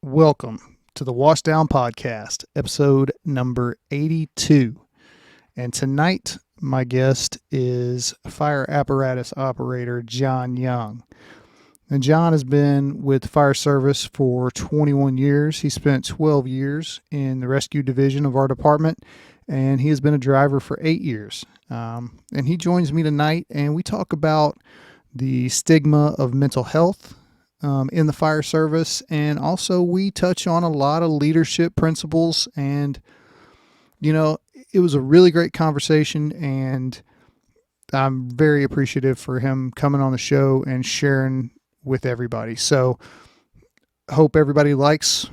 Welcome to the Washdown podcast, episode number 82. And tonight, my guest is fire apparatus operator John Young. And John has been with the fire service for 21 years. He spent 12 years in the rescue division of our department, and he has been a driver for 8 years. And he joins me tonight, and we talk about the stigma of mental health in the fire service, and also we touch on a lot of leadership principles. And it was a really great conversation, and I'm very appreciative for him coming on the show and sharing with everybody. So hope everybody likes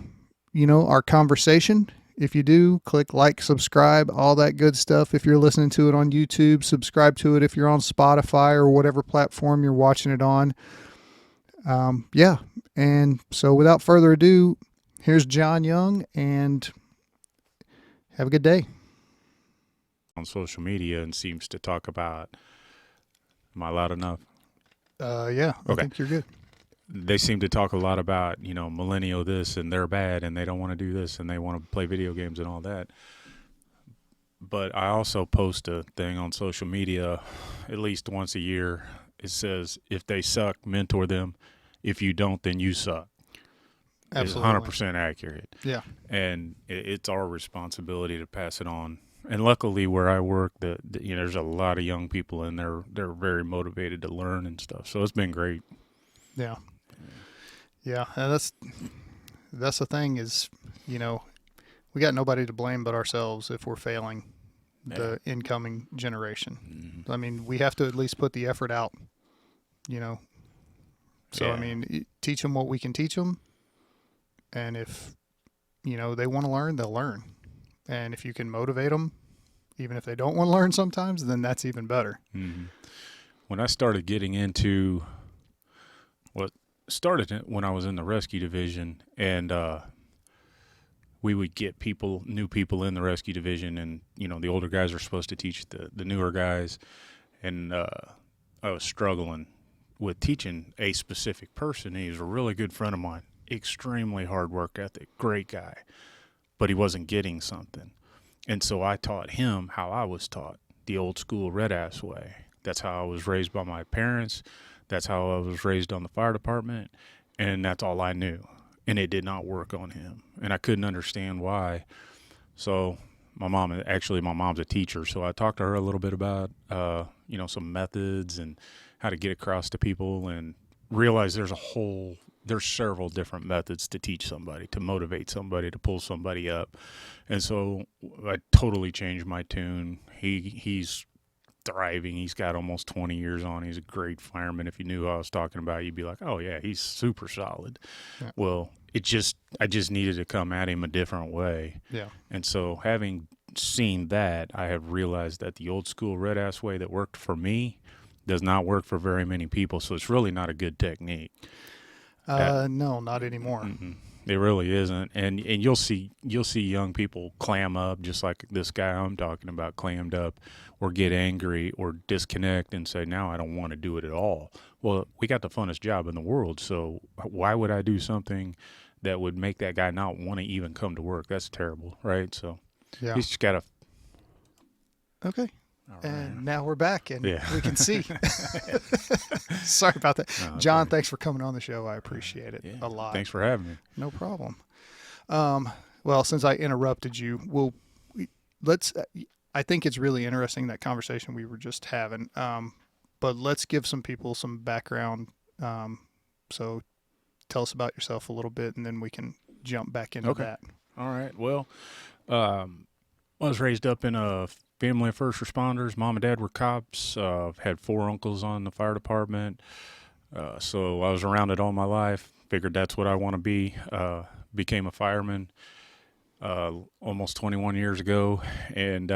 our conversation. If you do, click like, subscribe, all that good stuff. If you're listening to it on YouTube, subscribe to it. If you're on Spotify or whatever platform you're watching it on. And so without further ado, here's John Young, and have a good day. On social media and seems to talk about, am I loud enough? I think you're good. They seem to talk a lot about, millennial this and they're bad and they don't want to do this and they want to play video games and all that. But I also post a thing on social media at least once a year. It says, if they suck, mentor them. If you don't, then you suck. Absolutely. It's 100% accurate. Yeah. And it's our responsibility to pass it on. And luckily where I work, there's a lot of young people and they're very motivated to learn and stuff. So it's been great. Yeah. Yeah. And that's the thing is, we got nobody to blame but ourselves if we're failing the incoming generation. Mm-hmm. I mean, we have to at least put the effort out, So, teach them what we can teach them. And if, they want to learn, they'll learn. And if you can motivate them, even if they don't want to learn sometimes, then that's even better. Mm-hmm. When I started getting into when I was in the rescue division, and we would get new people in the rescue division, and, the older guys are supposed to teach the newer guys. And I was struggling with teaching a specific person. He was a really good friend of mine, extremely hard work ethic, great guy, but he wasn't getting something. And so I taught him how I was taught, the old school red ass way. That's how I was raised by my parents. That's how I was raised on the fire department. And that's all I knew. And it did not work on him. And I couldn't understand why. So my mom's a teacher. So I talked to her a little bit about, some methods and how to get across to people, and realize there's several different methods to teach somebody, to motivate somebody, to pull somebody up. And so I totally changed my tune. He's thriving. He's got almost 20 years on. He's a great fireman. If you knew who I was talking about, you'd be like, oh yeah, he's super solid. Yeah. Well, I just needed to come at him a different way. Yeah. And so having seen that, I have realized that the old school red ass way that worked for me does not work for very many people. So it's really not a good technique. No, not anymore. Mm-mm. It really isn't. And you'll see young people clam up, just like this guy I'm talking about clammed up, or get angry or disconnect and say, now I don't want to do it at all. Well, we got the funnest job in the world. So why would I do something that would make that guy not want to even come to work? That's terrible. Right. So he's just got to. Okay. And now we're back, and we can see. Sorry about that. No, John, thanks for coming on the show. I appreciate it a lot. Thanks for having me. No problem. Well, since I interrupted you, I think it's really interesting, that conversation we were just having. But let's give some people some background. So tell us about yourself a little bit, and then we can jump back into that. All right. Well, I was raised up in a family of first responders. Mom and dad were cops. Had 4 uncles on the fire department. So I was around it all my life. Figured that's what I want to be. Became a fireman almost 21 years ago, and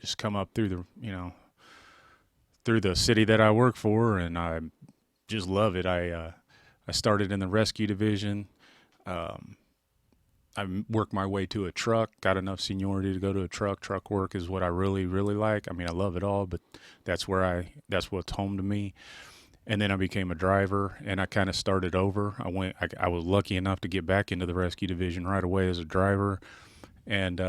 just come up through the city that I work for, and I just love it. I started in the rescue division. I worked my way to a truck, got enough seniority to go to a truck. Truck work is what I really, really like. I mean, I love it all, but that's what's home to me. and then I became a driver, and I kind of started over. I was lucky enough to get back into the rescue division right away as a driver, and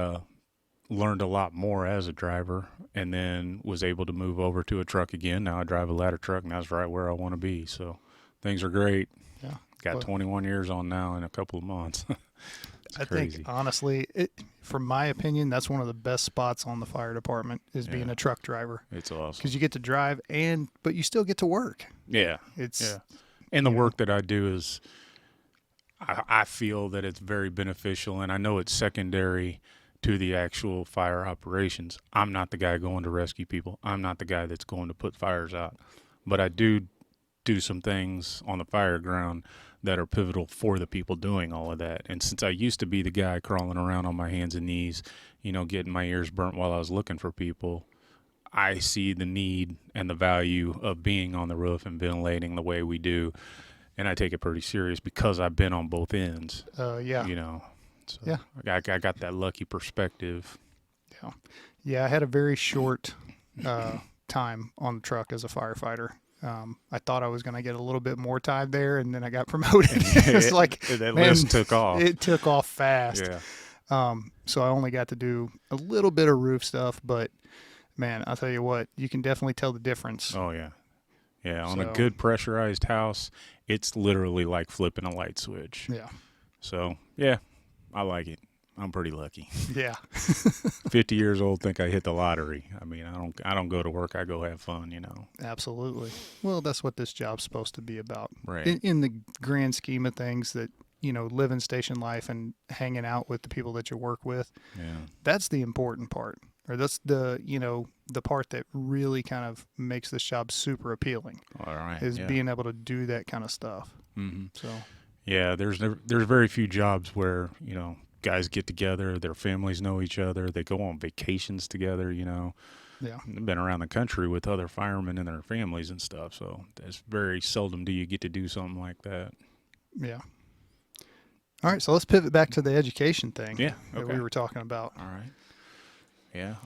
learned a lot more as a driver, and then was able to move over to a truck again. Now I drive a ladder truck, and that's right where I want to be. So things are great. Yeah. Got Well, 21 years on now in a couple of months. I crazy. think, honestly, from my opinion, that's one of the best spots on the fire department is being Yeah. a truck driver. It's awesome. Because you get to drive, but you still get to work. Yeah. It's Yeah. And the you know. work that I do is, I feel that it's very beneficial, and I know it's secondary to the actual fire operations. I'm not the guy going to rescue people. I'm not the guy that's going to put fires out. But I do some things on the fire ground that are pivotal for the people doing all of that. And since I used to be the guy crawling around on my hands and knees, getting my ears burnt while I was looking for people, I see the need and the value of being on the roof and ventilating the way we do. And I take it pretty serious because I've been on both ends. Yeah. So Yeah. I got that lucky perspective. Yeah, I had a very short time on the truck as a firefighter. I thought I was going to get a little bit more time there, and then I got promoted. It's like that man, list took off. It took off fast. Yeah. So I only got to do a little bit of roof stuff, but man, I'll tell you what, you can definitely tell the difference. Oh yeah. Yeah. On a So- good pressurized house, it's literally like flipping a light switch. Yeah. So yeah, I like it. I'm pretty lucky. Yeah. 50 years old, think I hit the lottery. I mean, I don't go to work. I go have fun. Absolutely. Well, that's what this job's supposed to be about. Right. In the grand scheme of things, that living station life and hanging out with the people that you work with, Yeah. that's the important part, or that's the the part that really kind of makes this job super appealing, All right. is yeah. being able to do that kind of stuff. Mm-hmm. So Yeah. There's very few jobs where guys get together, their families know each other, they go on vacations together. yeah. They've been around the country with other firemen and their families and stuff. So it's very seldom do you get to do something like that. Yeah. All right, so let's pivot back to the education thing Yeah. that Okay. we were talking about. All right. Yeah.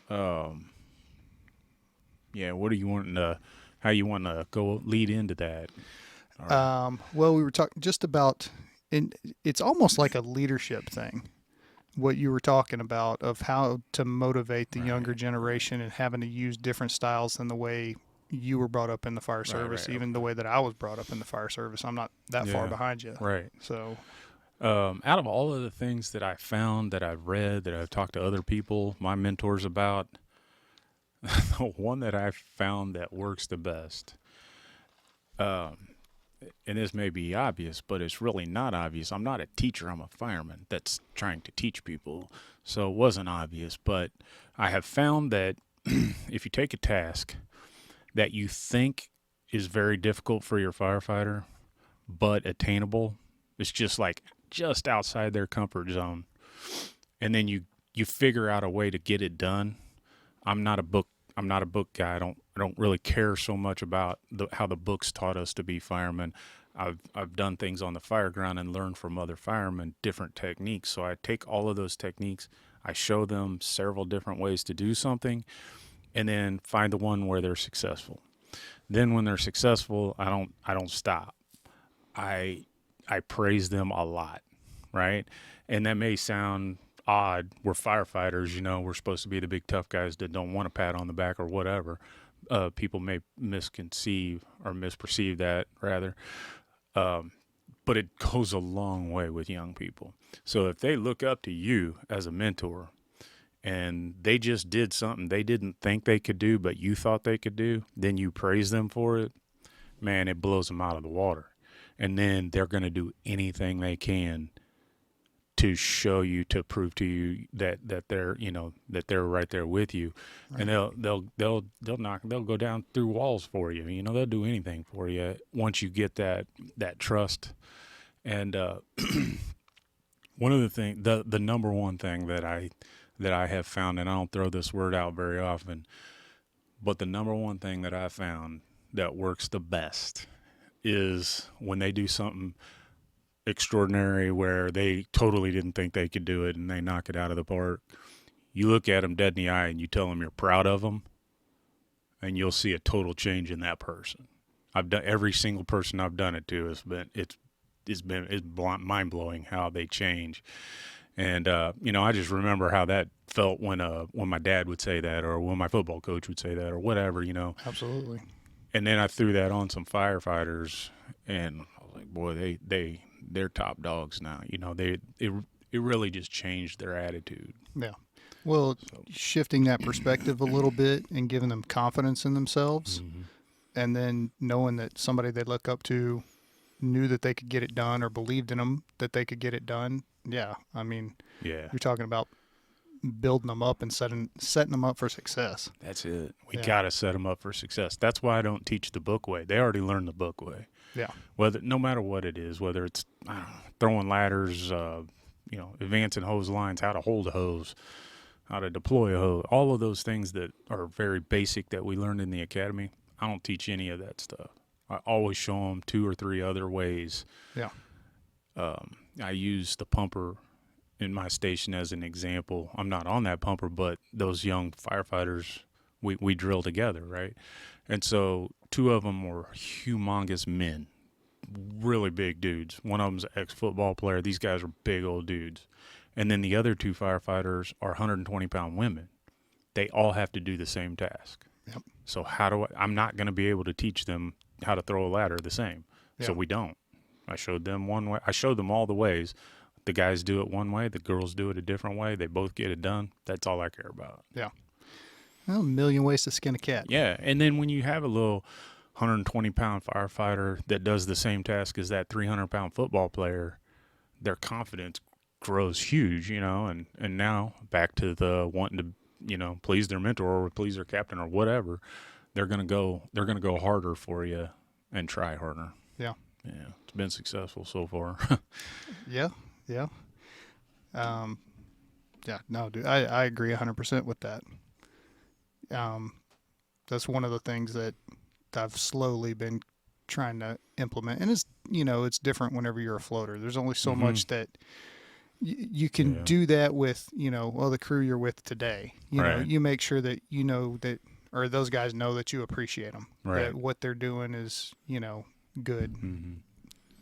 Yeah. What do you want to? How you want to go lead into that? All right. Well, we were talking just about, and it's almost like a leadership thing. What you were talking about of how to motivate the Right. younger generation and having to use different styles than the way you were brought up in the fire service, right, even the way that I was brought up in the fire service. I'm not that far Yeah. behind you. Right. So, Out of all of the things that I found, that I've read, that I've talked to other people, my mentors about, the one that I found that works the best, and this may be obvious, but it's really not obvious. I'm not a teacher. I'm a fireman that's trying to teach people. So it wasn't obvious, but I have found that if you take a task that you think is very difficult for your firefighter, but attainable, it's just outside their comfort zone, and then you figure out a way to get it done. I'm not a book guy. I don't really care so much about how the books taught us to be firemen. I've done things on the fire ground and learned from other firemen different techniques. So I take all of those techniques, I show them several different ways to do something, and then find the one where they're successful. Then when they're successful, I don't stop. I praise them a lot, right? And that may sound odd. We're firefighters, we're supposed to be the big tough guys that don't want a pat on the back or whatever. People may misperceive that rather. But it goes a long way with young people. So if they look up to you as a mentor and they just did something they didn't think they could do, but you thought they could do, then you praise them for it, man, it blows them out of the water. And then they're going to do anything they can to show you, to prove to you that they're, that they're right there with you. Right. And they'll go down through walls for you. They'll do anything for you once you get that trust. And one of the things, the number one thing that I have found, and I don't throw this word out very often, but the number one thing that I found that works the best is when they do something extraordinary where they totally didn't think they could do it and they knock it out of the park. You look at them dead in the eye and you tell them you're proud of them, and you'll see a total change in that person. I've done every single person I've done it to it's mind blowing how they change. And I just remember how that felt when my dad would say that, or when my football coach would say that, or whatever. Absolutely. And then I threw that on some firefighters, and I was like, boy, they're top dogs now. It really just changed their attitude. Yeah. Well, shifting that perspective a little bit and giving them confidence in themselves, and then knowing that somebody they look up to knew that they could get it done, or believed in them that they could get it done. Yeah. I mean, you're talking about building them up and setting them up for success. That's it. We got to set them up for success. That's why I don't teach the book way. They already learned the book way. Yeah. No matter what it is, whether it's throwing ladders, advancing hose lines, how to hold a hose, how to deploy a hose, all of those things that are very basic that we learned in the academy. I don't teach any of that stuff. I always show them 2 or 3 other ways. Yeah. I use the pumper in my station as an example. I'm not on that pumper, but those young firefighters, we drill together, right? And so 2 of them were humongous men, really big dudes. One of them's an ex-football player. These guys are big old dudes. And then the other 2 firefighters are 120-pound women. They all have to do the same task. Yep. So I'm not going to be able to teach them how to throw a ladder the same. Yep. So we don't. I showed them one way. I showed them all the ways. The guys do it one way. The girls do it a different way. They both get it done. That's all I care about. Yeah. Well, a million ways to skin a cat. Yeah. And then when you have a little 120-pound firefighter that does the same task as that 300-pound football player, their confidence grows huge, and now back to the wanting to, please their mentor or please their captain or whatever. They're going to go harder for you and try harder. Yeah. Yeah. It's been successful so far. Yeah. Yeah. No, dude, I agree 100% with that. That's one of the things that I've slowly been trying to implement. And it's different whenever you're a floater. There's only so much that you can do that with, the crew you're with today. You make sure that, that, or those guys know that you appreciate them, that what they're doing is, good. Mm-hmm.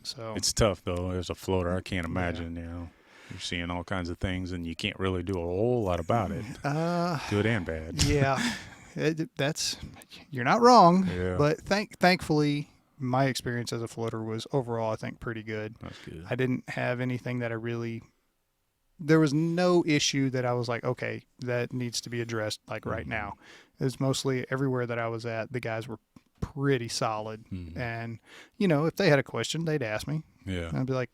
So it's tough though. As a floater, I can't imagine, you're seeing all kinds of things and you can't really do a whole lot about it. Good and bad. Yeah. You're not wrong, but thankfully my experience as a floater was overall, I think, pretty good. That's good. I didn't have anything that there was no issue that I was like, okay, that needs to be addressed right now. It was mostly everywhere that I was at, the guys were pretty solid. Mm-hmm. And, if they had a question, they'd ask me. Yeah. And I'd be like,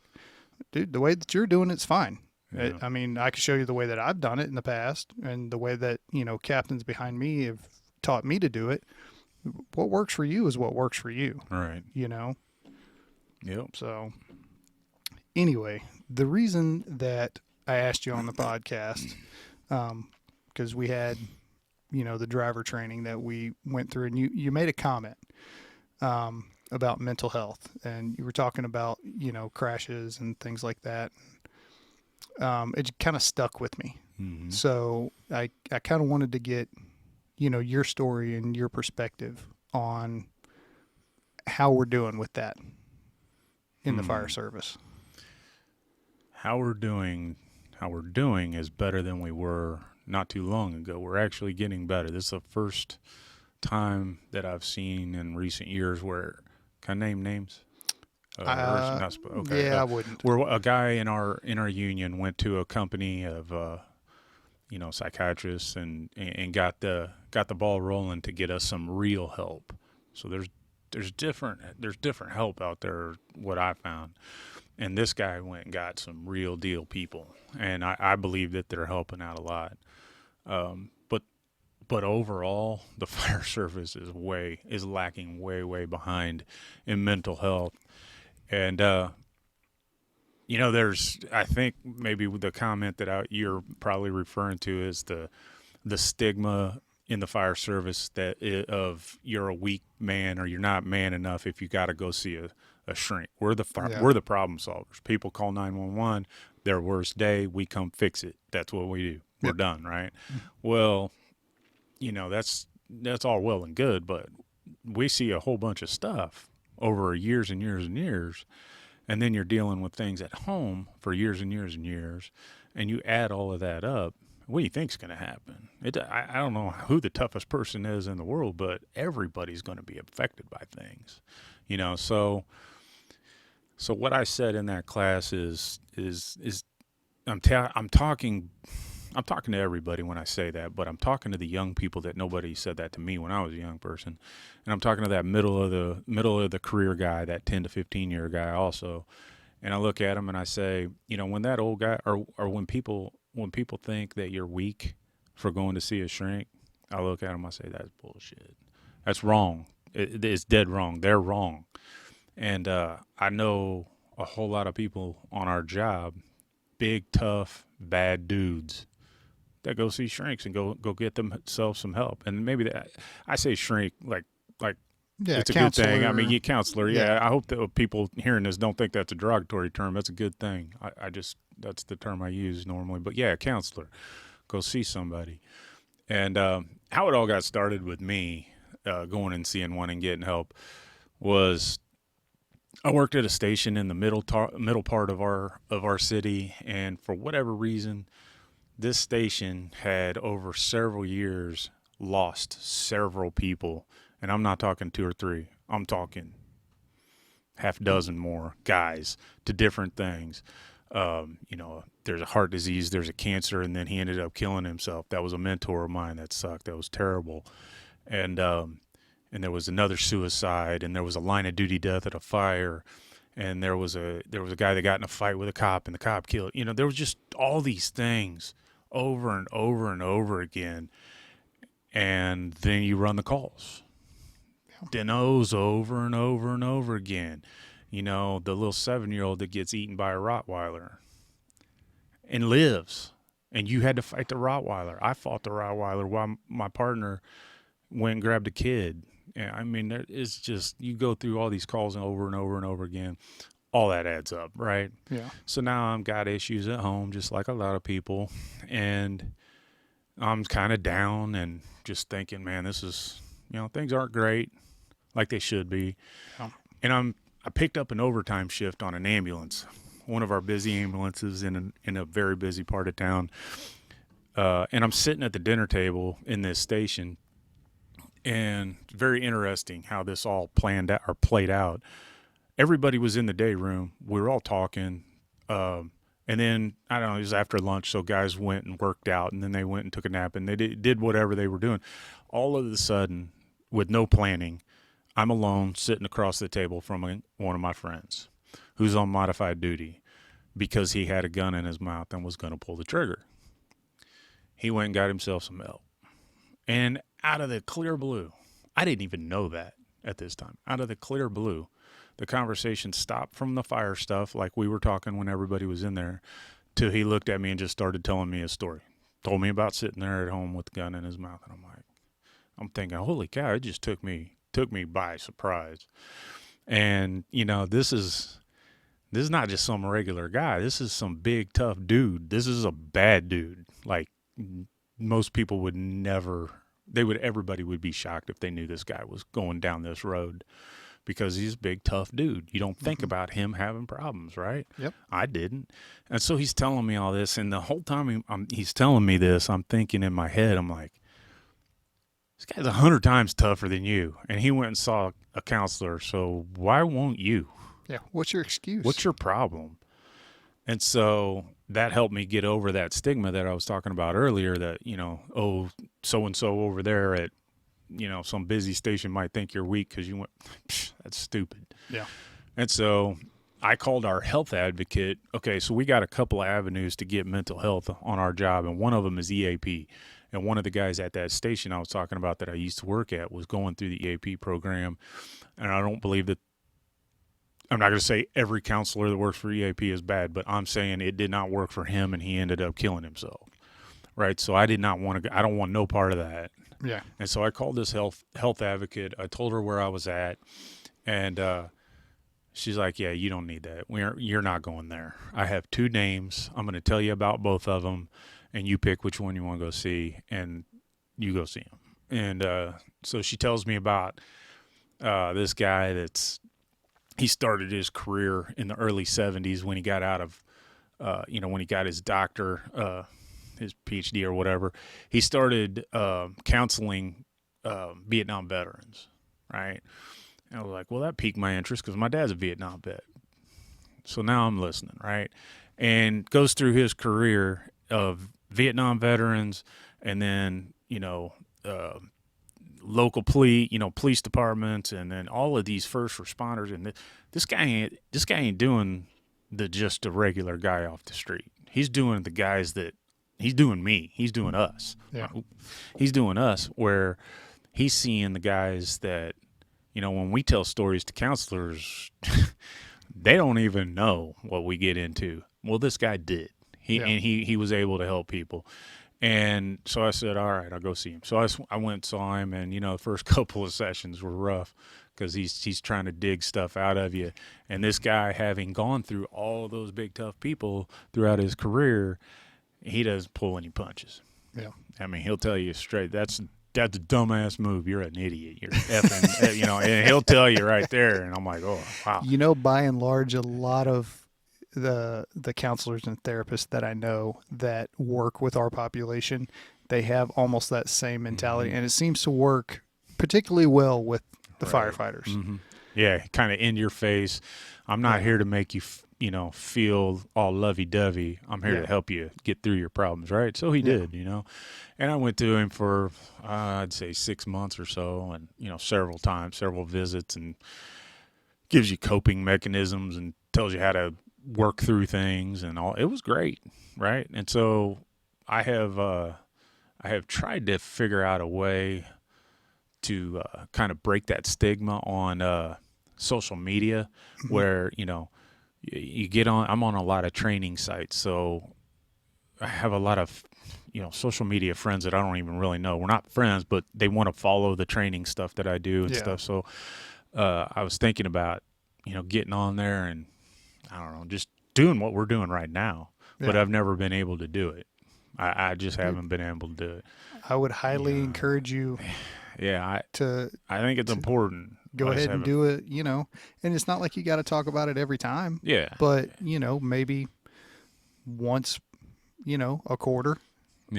dude, the way that you're doing it's fine. Yeah. I could show you the way that I've done it in the past and the way that, captains behind me have taught me to do it. What works for you is what works for you. Right. Yep. So anyway, the reason that I asked you on the podcast, because we had, the driver training that we went through, and you made a comment about mental health, and you were talking about, crashes and things like that. It kind of stuck with me. Mm-hmm. So I kind of wanted to get, your story and your perspective on how we're doing with that in the fire service. How we're doing is better than we were not too long ago. We're actually getting better. This is the first time that I've seen in recent years where, can I name names? Okay. Yeah, I wouldn't. Where a guy in our union went to a company of psychiatrists and got the ball rolling to get us some real help. So there's different help out there, what I found. And this guy went and got some real deal people, and I believe that they're helping out a lot. But overall, the fire service is lacking way behind in mental health. And there's, I think maybe the comment that you're probably referring to is the stigma in the fire service of you're a weak man or you're not man enough if you got to go see a shrink. We're the problem solvers. People call 911, their worst day, we come fix it. That's what we do. We're done, right? Well, that's all well and good, but we see a whole bunch of stuff over years and years and years. And then you're dealing with things at home for years and years and years. And you add all of that up. What do you think's going to happen? I don't know who the toughest person is in the world, but everybody's going to be affected by things, So what I said in that class is I'm talking to everybody when I say that, but I'm talking to the young people that nobody said that to me when I was a young person, and I'm talking to that middle of the career guy, that 10 to 15-year guy also. And I look at him and I say, when that old guy or when people think that you're weak for going to see a shrink, I look at them, I say, that's bullshit. That's wrong. It's dead wrong. They're wrong. And I know a whole lot of people on our job, big, tough, bad dudes that go see shrinks and go get themselves some help. And maybe I say shrink like yeah, it's a counselor. good thing. I mean, you counselor. Yeah. I hope that people hearing this don't think that's a derogatory term. That's a good thing. I just, that's the term I use normally. But yeah, counselor. Go see somebody. And how it all got started with me going and seeing one and getting help was I worked at a station in the middle part of our city, and for whatever reason, this station had over several years lost several people. And I'm not talking 2 or 3. I'm talking half dozen more guys to different things. There's a heart disease, there's a cancer, and then he ended up killing himself. That was a mentor of mine. That sucked. That was terrible. And there was another suicide, and there was a line of duty death at a fire, and there was a guy that got in a fight with a cop, and the cop killed. There was just all these things over and over and over again. And then you run the calls. Dinos over and over and over again. The little 7-year-old that gets eaten by a Rottweiler and lives. And you had to fight the Rottweiler. I fought the Rottweiler while my partner went and grabbed a kid. I mean, it's just, you go through all these calls over and over and over again. All that adds up, right? Yeah. So now I've got issues at home, just like a lot of people. And I'm kind of down and just thinking, man, this is, things aren't great like they should be. Yeah. And I picked up an overtime shift on an ambulance, one of our busy ambulances in a very busy part of town. And I'm sitting at the dinner table in this station, and very interesting how this all planned out or played out. Everybody was in the day room. We were all talking. And then, I don't know, it was after lunch, so guys went and worked out, and then they went and took a nap, and they did whatever they were doing. All of a sudden, with no planning, I'm alone sitting across the table from one of my friends who's on modified duty because he had a gun in his mouth and was going to pull the trigger. He went and got himself some help. And out of the clear blue, I didn't even know that at this time. Out of the clear blue, the conversation stopped from the fire stuff like we were talking when everybody was in there till he looked at me and just started telling me a story. Told me about sitting there at home with the gun in his mouth. And I'm thinking, holy cow, it just took me by surprise. And, this is not just some regular guy. This is some big, tough dude. This is a bad dude. Like, most people would never, everybody would be shocked if they knew this guy was going down this road, because he's a big, tough dude. You don't think about him having problems, right? Yep. I didn't. And so he's telling me all this, and the whole time he's telling me this, I'm thinking in my head, I'm like, this guy's 100 times tougher than you, and he went and saw a counselor, so why won't you? Yeah. What's your excuse? What's your problem? And so that helped me get over that stigma that I was talking about earlier, that, so-and-so over there at, some busy station might think you're weak because you went, that's stupid. Yeah. And so I called our health advocate. Okay, so we got a couple of avenues to get mental health on our job, and one of them is EAP. And one of the guys at that station I was talking about that I used to work at was going through the EAP program. And I don't believe that, I'm not going to say every counselor that works for EAP is bad, but I'm saying it did not work for him, and he ended up killing himself. Right? So I did not want to, I don't want no part of that. Yeah. And so I called this health advocate. I told her where I was at, and she's like, yeah, you don't need that. You're not going there. I have 2 names. I'm going to tell you about both of them, and you pick which one you want to go see, and you go see him. And so she tells me about this guy that's he started his career in the early 70s when he got out of, when he got his doctor, his PhD or whatever. He started counseling Vietnam veterans, right? And I was like, well, that piqued my interest because my dad's a Vietnam vet. So now I'm listening, right? And goes through his career of Vietnam veterans and then, local police departments, and then all of these first responders. And this guy ain't doing just a regular guy off the street. He's doing the guys he's doing me. He's doing us. Yeah. He's doing us, where he's seeing the guys that, when we tell stories to counselors, they don't even know what we get into. Well, this guy did. He was able to help people. And so I said, all right, I'll go see him. So I went and saw him, and, the first couple of sessions were rough because he's trying to dig stuff out of you. And this guy, having gone through all of those big, tough people throughout his career, he doesn't pull any punches. Yeah. I mean, he'll tell you straight, that's a dumbass move. You're an idiot. You're effing, and he'll tell you right there. And I'm like, oh, wow. By and large, a lot of the counselors and therapists that I know that work with our population, they have almost that same mentality, and it seems to work particularly well with the firefighters. Mm-hmm. Yeah, kind of in your face. I'm not here to make you, feel all lovey-dovey. I'm here to help you get through your problems, right? So he did, And I went to him for, I'd say 6 months or so, and, several times, several visits, and gives you coping mechanisms and tells you how to work through things and all. It was great, right? And so I have tried to figure out a way to kind of break that stigma on social media, where you get on. I'm on a lot of training sites, so I have a lot of social media friends that I don't even really know. We're not friends, but they want to follow the training stuff that I do and stuff. So I was thinking about getting on there and, I don't know, just doing what we're doing right now, but I've never been able to do it. I just haven't been able to do it. I would highly encourage you. I think it's important. Go ahead and do it, and it's not like you got to talk about it every time. Yeah. But, maybe once, a quarter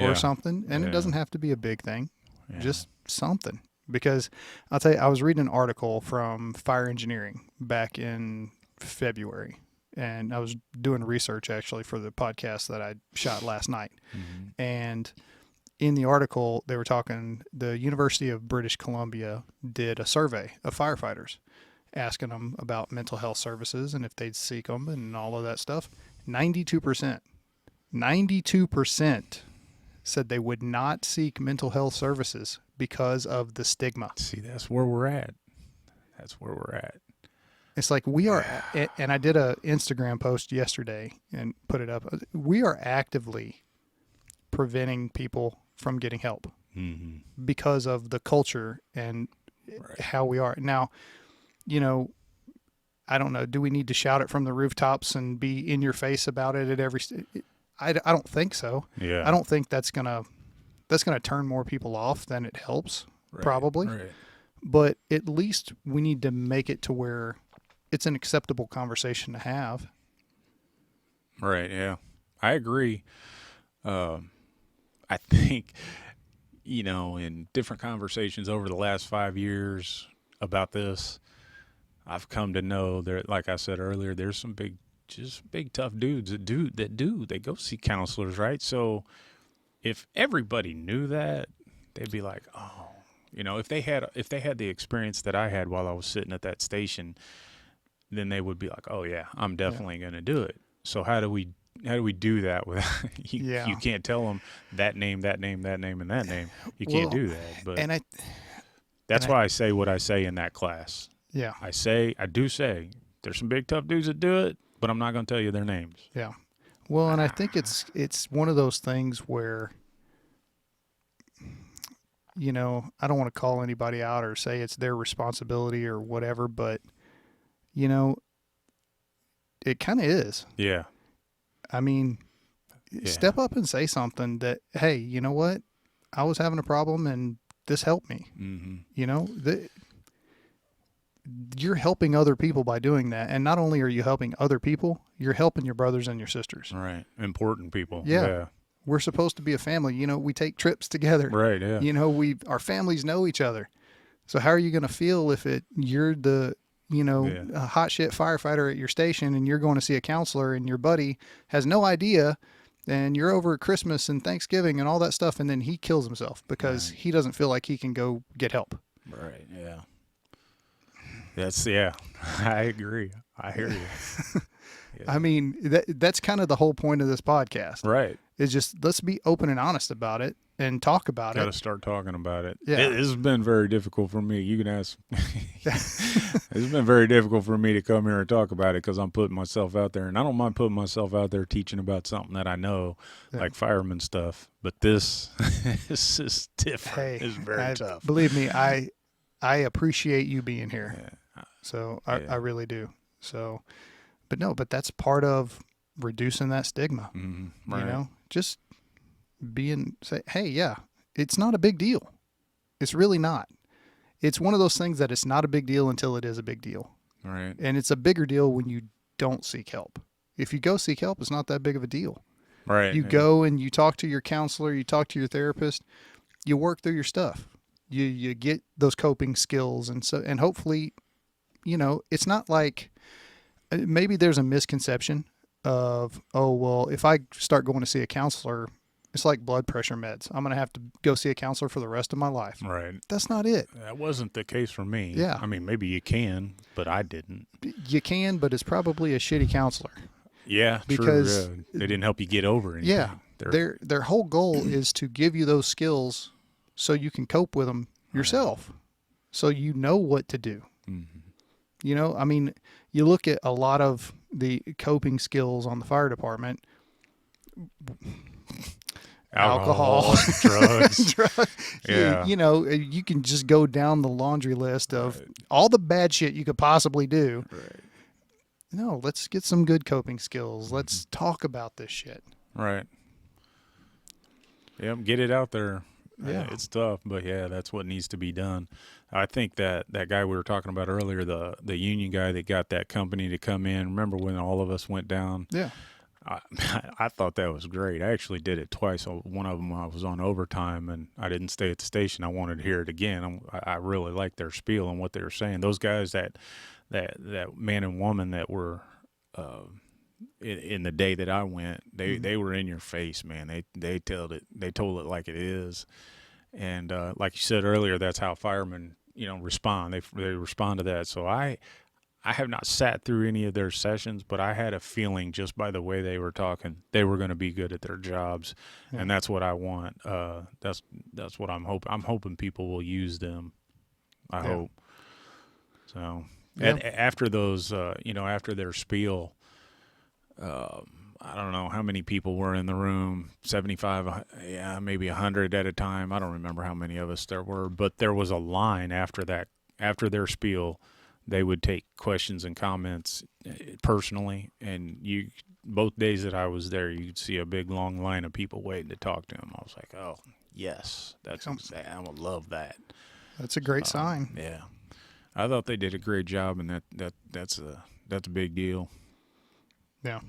or something. And it doesn't have to be a big thing, just something. Because I'll tell you, I was reading an article from Fire Engineering back in February, and I was doing research actually for the podcast that I shot last night. Mm-hmm. And in the article, they were talking, the University of British Columbia did a survey of firefighters, asking them about mental health services and if they'd seek them and all of that stuff. 92% said they would not seek mental health services because of the stigma. See, that's where we're at. It's like we are, and I did a Instagram post yesterday and put it up. We are actively preventing people from getting help because of the culture and how we are. Now, I don't know. Do we need to shout it from the rooftops and be in your face about it at every? I don't think so. Yeah. I don't think that's gonna turn more people off than it helps. Probably. Right. But at least we need to make it to where it's an acceptable conversation to have. Right. Yeah, I agree. I think, in different conversations over the last 5 years about this, I've come to know that, like I said earlier, there's some big tough dudes they go see counselors, right? So if everybody knew that, they'd be like, oh, if they had the experience that I had while I was sitting at that station, then they would be like, oh yeah, I'm definitely going to do it. So how do we do that with you can't tell them that name, and that name. You can't do that. But that's why I say what I say in that class. Yeah. I do say there's some big tough dudes that do it, but I'm not going to tell you their names. Yeah. Well, and I think it's one of those things where, I don't want to call anybody out or say it's their responsibility or whatever, but, it kind of is. Yeah. I mean, step up and say something that, hey, you know what? I was having a problem and this helped me. Mm-hmm. you're helping other people by doing that. And not only are you helping other people, you're helping your brothers and your sisters. Right. Important people. Yeah. We're supposed to be a family. You know, we take trips together. Right. Yeah. You know, our families know each other. So how are you going to feel if you're the, a hot shit firefighter at your station and you're going to see a counselor and your buddy has no idea and you're over at Christmas and Thanksgiving and all that stuff, and then he kills himself because he doesn't feel like he can go get help. Right. Yeah. I agree. I hear you. Yeah. I mean, that's kind of the whole point of this podcast. Right. Is just let's be open and honest about it and talk about it. Got to start talking about it. Yeah. This has been very difficult for me. You can ask. It's been very difficult for me to come here and talk about it because I'm putting myself out there. And I don't mind putting myself out there teaching about something that I know, like fireman stuff. But this is different. It's very tough. Believe me, I appreciate you being here. Yeah. So I really do. So, but that's part of reducing that stigma. Mm-hmm. Right. You know, just say, hey, yeah, it's not a big deal. It's really not. It's one of those things that it's not a big deal until it is a big deal. Right. And it's a bigger deal when you don't seek help. If you go seek help, it's not that big of a deal. Right. You go and you talk to your counselor, you talk to your therapist, you work through your stuff. You get those coping skills, and hopefully, it's not like maybe there's a misconception of, oh, well, if I start going to see a counselor, it's like blood pressure meds. I'm going to have to go see a counselor for the rest of my life. Right. That's not it. That wasn't the case for me. Yeah. I mean, maybe you can, but I didn't. You can, but it's probably a shitty counselor. Yeah, because true. They didn't help you get over anything. Yeah. Their whole goal is to give you those skills so you can cope with them yourself. Right. So you know what to do. Mm-hmm. I mean, you look at a lot of the coping skills on the fire department. Alcohol, drugs. Yeah. You can just go down the laundry list of all the bad shit you could possibly do. Right. No, let's get some good coping skills. Let's talk about this shit. Right. Yep, get it out there. Yeah. It's tough, but that's what needs to be done. I think that guy we were talking about earlier, the union guy that got that company to come in, remember when all of us went down? Yeah. I thought that was great. I actually did it twice. One of them I was on overtime, and I didn't stay at the station. I wanted to hear it again. I really liked their spiel and what they were saying. Those guys that man and woman that were in the day that I went, they were in your face, man. They told it like it is, and like you said earlier, that's how firemen respond. They respond to that. So I have not sat through any of their sessions, but I had a feeling just by the way they were talking, they were going to be good at their jobs, and that's what I want. That's what I'm hoping. I'm hoping people will use them. I hope. So after those, after their spiel, I don't know how many people were in the room. 75, maybe 100 at a time. I don't remember how many of us there were, but there was a line after that. After their spiel, they would take questions and comments personally, and both days that I was there, you'd see a big long line of people waiting to talk to him. I was like, oh yes, I would love that. That's a great sign. Yeah, I thought they did a great job, and that's a big deal. Yeah.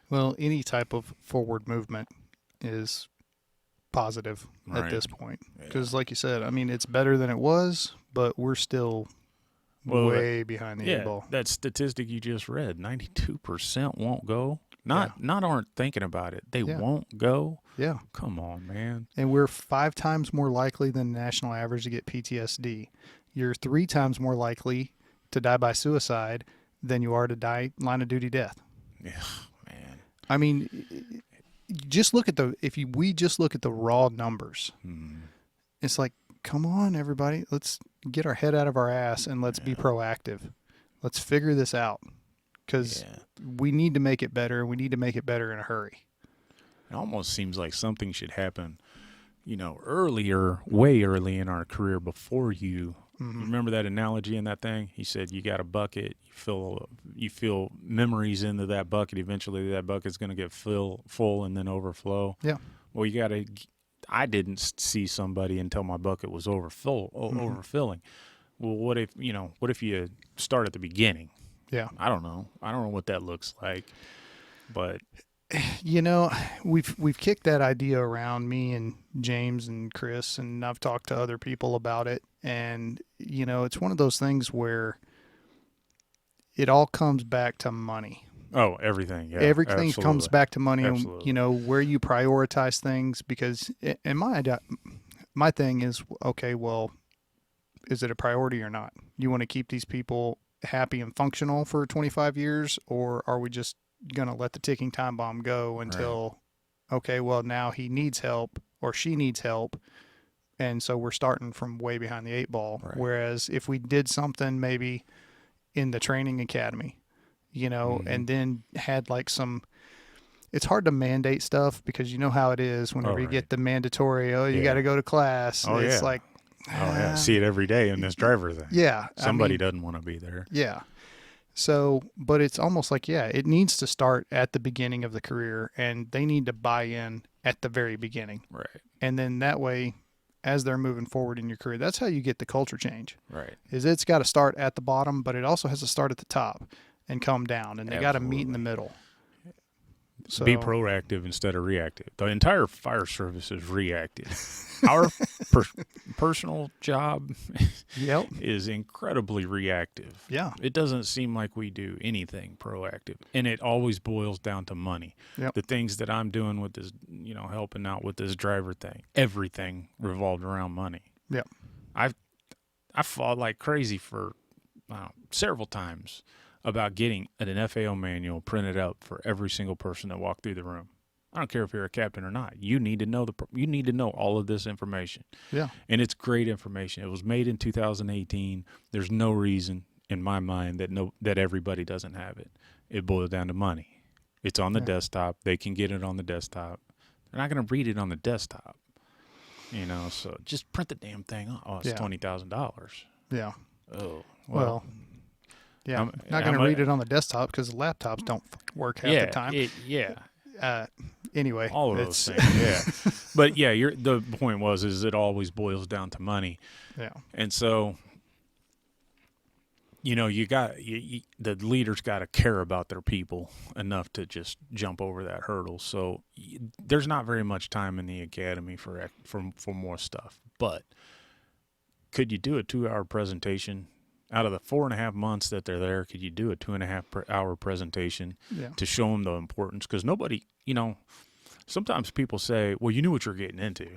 Well, any type of forward movement is positive at this point, because like you said, I mean, it's better than it was, but we're still way behind the eight ball. That statistic you just read, 92% won't go. Not aren't thinking about it. They won't go. Yeah. Come on, man. And we're 5 times more likely than the national average to get PTSD. You're 3 times more likely to die by suicide than you are to die line of duty death. Yeah, man. I mean, just look at we just look at the raw numbers. It's like, come on, everybody. Let's get our head out of our ass and let's be proactive. Let's figure this out, because we need to make it better. We need to make it better in a hurry. It almost seems like something should happen, earlier, way early in our career before you. Remember that analogy in that thing? He said, you got a bucket, you fill memories into that bucket. Eventually that bucket's going to get full and then overflow. Yeah. Well, I didn't see somebody until my bucket was overfilling. Well, what if you start at the beginning? Yeah. I don't know what that looks like, but We've kicked that idea around, me and James and Chris, and I've talked to other people about it. And, it's one of those things where it all comes back to money. oh, everything. Yeah. Everything absolutely. comes back to money, Absolutely. and, where you prioritize things, because in my thing is, okay, well, is it a priority or not? You want to keep these people happy and functional for 25 years, or are we just going to let the ticking time bomb go until, okay, well, now he needs help or she needs help, and so we're starting from way behind the eight ball. Right. Whereas if we did something maybe in the training academy, and then had like it's hard to mandate stuff, because you know how it is whenever you get the mandatory, you got to go to class. Oh, it's yeah. like, see it every day in this driver thing. Yeah. Somebody doesn't want to be there. Yeah. So, but it's almost like, it needs to start at the beginning of the career, and they need to buy in at the very beginning. Right. And then that way, as they're moving forward in your career, that's how you get the culture change. Right. Is it's got to start at the bottom, but it also has to start at the top and come down, and they got to meet in the middle. So be proactive instead of reactive. The entire fire service is reactive. Our personal job is incredibly reactive. Yeah. It doesn't seem like we do anything proactive, and it always boils down to money. Yep. The things that I'm doing with this, helping out with this driver thing, everything revolved around money. Yep. I fought like crazy for several times about getting an FAO manual printed out for every single person that walked through the room. I don't care if you're a captain or not. You need to know all of this information. Yeah. And it's great information. It was made in 2018. There's no reason in my mind that everybody doesn't have it. It boils down to money. It's on the desktop. They can get it on the desktop. They're not going to read it on the desktop. So just print the damn thing. Oh, it's $20,000. Yeah. Oh, well yeah, I'm not going to read it on the desktop because the laptops don't work half the time. Anyway, all of those things. Yeah, but the point is it always boils down to money. Yeah, and so the leaders got to care about their people enough to just jump over that hurdle. So there's not very much time in the academy for more stuff. But could you do a 2-hour presentation? Out of the 4.5 months that they're there, could you do a 2.5-hour presentation to show them the importance? Because nobody, sometimes people say, well, you knew what you're getting into.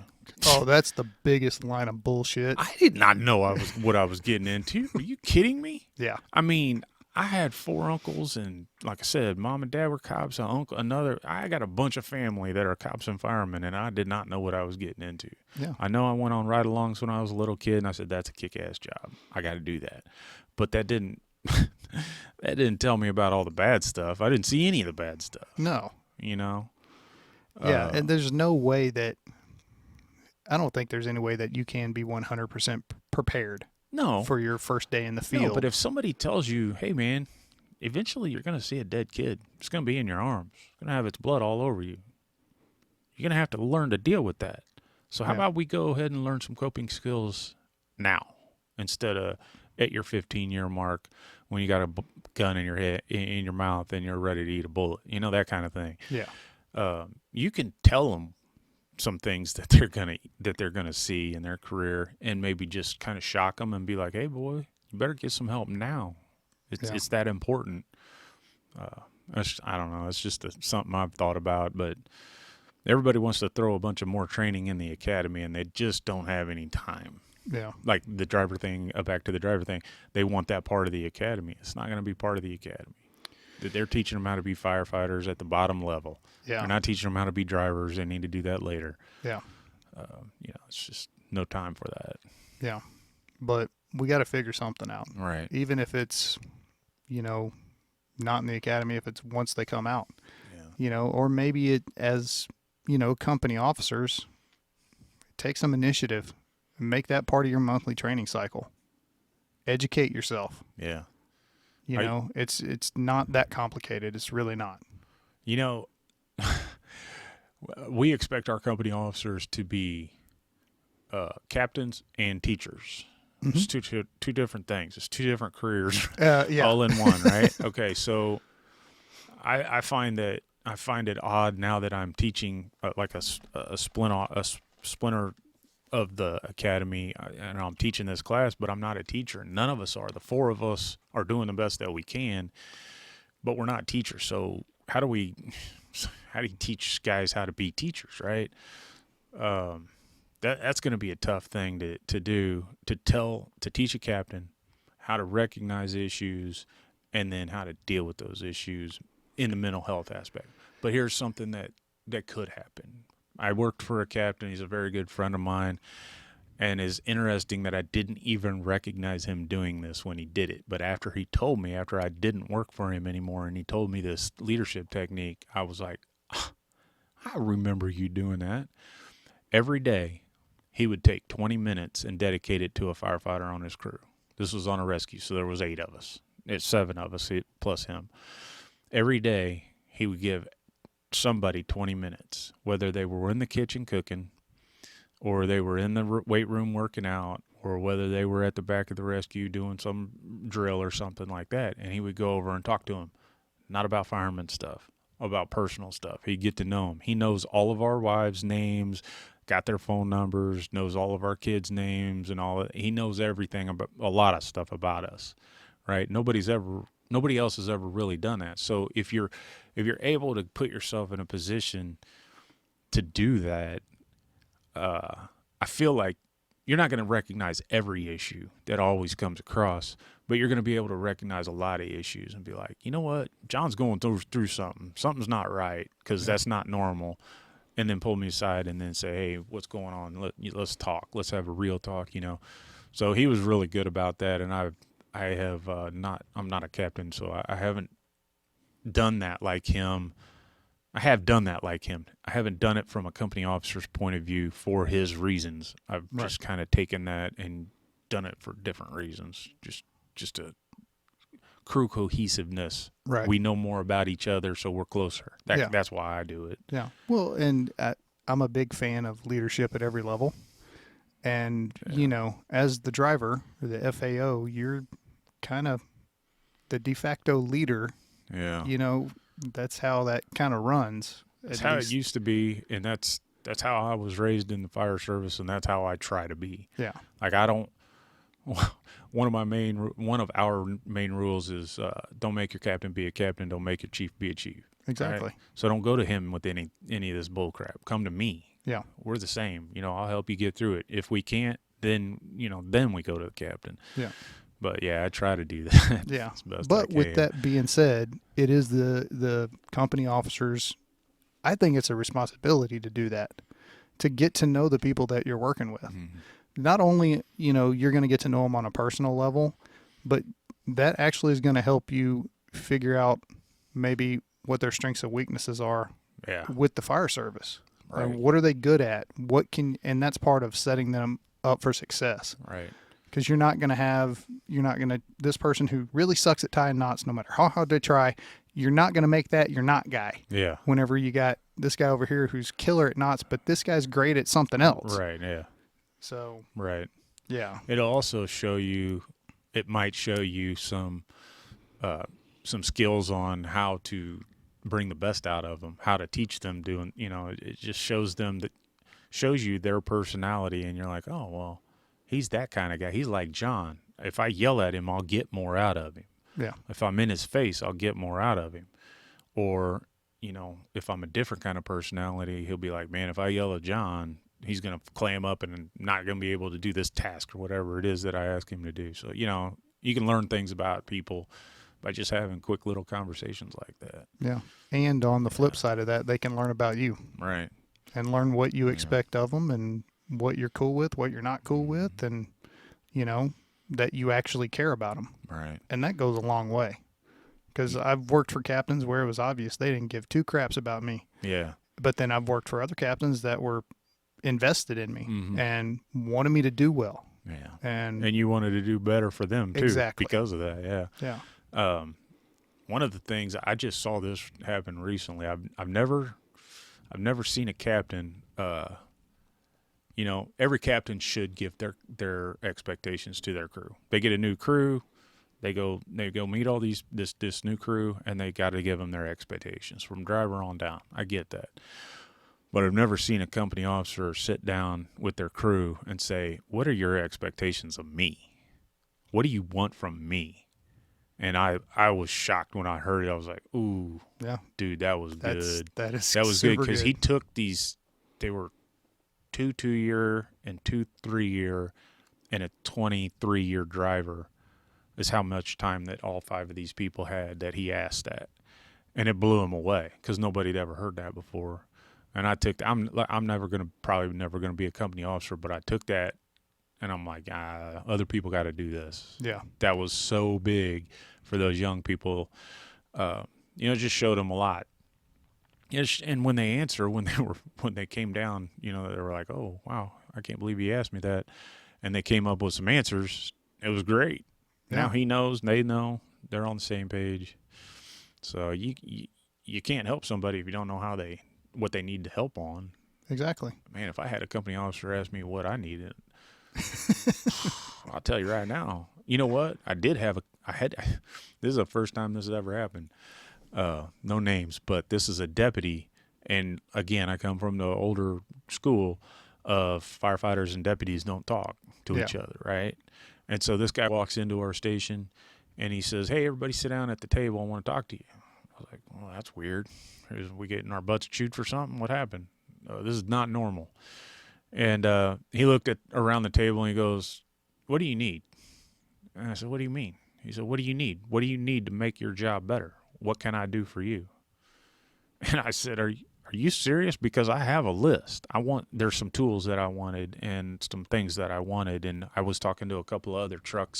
Oh, that's the biggest line of bullshit. I did not know what I was getting into. Are you kidding me? Yeah. I mean, I had 4 uncles, and like I said, mom and dad were cops. I got a bunch of family that are cops and firemen, and I did not know what I was getting into. Yeah. I know I went on ride-alongs when I was a little kid, and I said, that's a kick-ass job. I got to do that. But that didn't tell me about all the bad stuff. I didn't see any of the bad stuff. No. Yeah, and there's no way that – I don't think there's any way that you can be 100% prepared. No. For your first day in the field. No, but if somebody tells you, hey, man, eventually you're going to see a dead kid. It's going to be in your arms. It's going to have its blood all over you. You're going to have to learn to deal with that. So how about we go ahead and learn some coping skills now instead of at your 15-year mark when you got a gun in your head, in your mouth, and you're ready to eat a bullet. That kind of thing. Yeah. You can tell them some things that they're gonna see in their career, and maybe just kind of shock them and be like, "Hey, boy, you better get some help now. It's that important." I don't know. It's just something I've thought about, but everybody wants to throw a bunch of more training in the academy, and they just don't have any time. Yeah. Like the driver thing. Back to the driver thing. They want that part of the academy. It's not going to be part of the academy. They're teaching them how to be firefighters at the bottom level. Yeah. They're not teaching them how to be drivers. They need to do that later. Yeah. It's just no time for that. Yeah. But we got to figure something out. Right. Even if it's, not in the academy, if it's once they come out. Yeah. Or maybe it as, company officers, take some initiative and make that part of your monthly training cycle. Educate yourself. Yeah. It's not that complicated. It's really not. We expect our company officers to be captains and teachers. It's two different things. It's two different careers, Yeah. all in one, right? Okay, so I find it odd now that I'm teaching like a splinter of the academy, and I'm teaching this class, but I'm not a teacher. None of us are. The four of us are doing the best that we can, but we're not teachers. So how do you teach guys how to be teachers, right? That's going to be a tough thing to do, to teach a captain how to recognize issues and then how to deal with those issues in the mental health aspect. But here's something that could happen. I worked for a captain. He's a very good friend of mine, and it's interesting that I didn't even recognize him doing this when he did it. But after he told me, after I didn't work for him anymore, and he told me this leadership technique, I was like, I remember you doing that. Every day, he would take 20 minutes and dedicate it to a firefighter on his crew. This was on a rescue, so there was 8 of us. It's 7 of us plus him. Every day, he would give somebody 20 minutes, whether they were in the kitchen cooking or they were in the weight room working out or whether they were at the back of the rescue doing some drill or something like that. And he would go over and talk to them, not about fireman stuff, about personal stuff. He'd get to know them. He knows all of our wives' names, got their phone numbers, knows all of our kids' names and all. He knows everything about a lot of stuff about us, right? Nobody else has ever really done that. So if you're able to put yourself in a position to do that, I feel like you're not going to recognize every issue that always comes across, but you're going to be able to recognize a lot of issues and be like, you know what, John's going through something. Something's not right because that's not normal. And then pull me aside and then say, hey, what's going on? Let's talk. Let's have a real talk, So he was really good about that, and I'm not a captain, so I haven't done that like him. I have done that like him. I haven't done it from a company officer's point of view for his reasons. I've just kind of taken that and done it for different reasons, just a crew cohesiveness. Right. We know more about each other, so we're closer. That's why I do it. Yeah. Well, and I'm a big fan of leadership at every level. And, as the driver, or the FAO, you're kind of the de facto leader. Yeah. That's how that kind of runs. That's how it used to be, and that's how I was raised in the fire service, and that's how I try to be. Yeah. Like one of our main rules is don't make your captain be a captain, don't make your chief be a chief. Exactly. Right? So don't go to him with any of this bull crap. Come to me. Yeah. We're the same. I'll help you get through it. If we can't, then we go to the captain. Yeah. But yeah, I try to do that. Yeah. But with that being said, it is the company officers. I think it's a responsibility to do that, to get to know the people that you're working with. Mm-hmm. Not only, you're going to get to know them on a personal level, but that actually is going to help you figure out maybe what their strengths and weaknesses are with the fire service. Right. What are they good at? And that's part of setting them up for success. Right. Because you're not going to, this person who really sucks at tying knots, no matter how hard they try, you're not going to make that your knot guy. Yeah. Whenever you got this guy over here who's killer at knots, but this guy's great at something else. Right. Yeah. So. Right. Yeah. It'll also it might show you some skills on how to bring the best out of them, how to teach them doing, it just shows you their personality, and you're like, oh, well, he's that kind of guy. He's like John. If I yell at him, I'll get more out of him. Yeah. If I'm in his face, I'll get more out of him. Or, if I'm a different kind of personality, he'll be like, man, if I yell at John, he's going to clam up and not going to be able to do this task or whatever it is that I ask him to do. So, you can learn things about people by just having quick little conversations like that. Yeah. And on the flip side of that, they can learn about you. Right. And learn what you expect of them and what you're cool with, what you're not cool with, and, that you actually care about them. Right. And that goes a long way. Because I've worked for captains where it was obvious they didn't give two craps about me. Yeah. But then I've worked for other captains that were invested in me and wanted me to do well. Yeah. And you wanted to do better for them, too. Exactly. Because of that, yeah. Yeah. One of the things, I just saw this happen recently. I've never seen a captain every captain should give their expectations to their crew. They get a new crew, they go meet all this new crew, and they got to give them their expectations from driver on down. I get that. But I've never seen a company officer sit down with their crew and say, "What are your expectations of me? What do you want from me?" And I was shocked when I heard it. I was like, "Ooh, Yeah, dude, that was good. That is That was super good," because he took these. They were 2 2-year and 2 3-year, and a 23-year driver. Is how much time that all 5 of these people had that he asked that, and it blew him away because nobody had ever heard that before. And I took. I'm probably never gonna be a company officer, but I took that, and I'm like, other people got to do this. Yeah, That was so big for those young people. It just showed them a lot. And when they answer, when they came down, they were like, "Oh wow, I can't believe he asked me that," and they came up with some answers. It was great. Yeah. Now he knows, they know, they're on the same page. So you can't help somebody if you don't know what they need to help on. exactly. Man, if I had a company officer ask me what I needed, I'll tell you right now. You know what? This is the first time this has ever happened. No names, but this is a deputy. And again, I come from the older school of firefighters and deputies don't talk to each other, right? And so this guy walks into our station and he says, "Hey, everybody sit down at the table. I want to talk to you." I was like, "Well, that's weird. Are we getting our butts chewed for something? What happened? This is not normal." And he looked around the table and he goes, "What do you need?" And I said, "What do you mean?" He said, "What do you need? What do you need to make your job better? What can I do for you?" And I said, Are you serious? Because I have a list. There's some tools that I wanted and some things that I wanted. And I was talking to a couple of other truck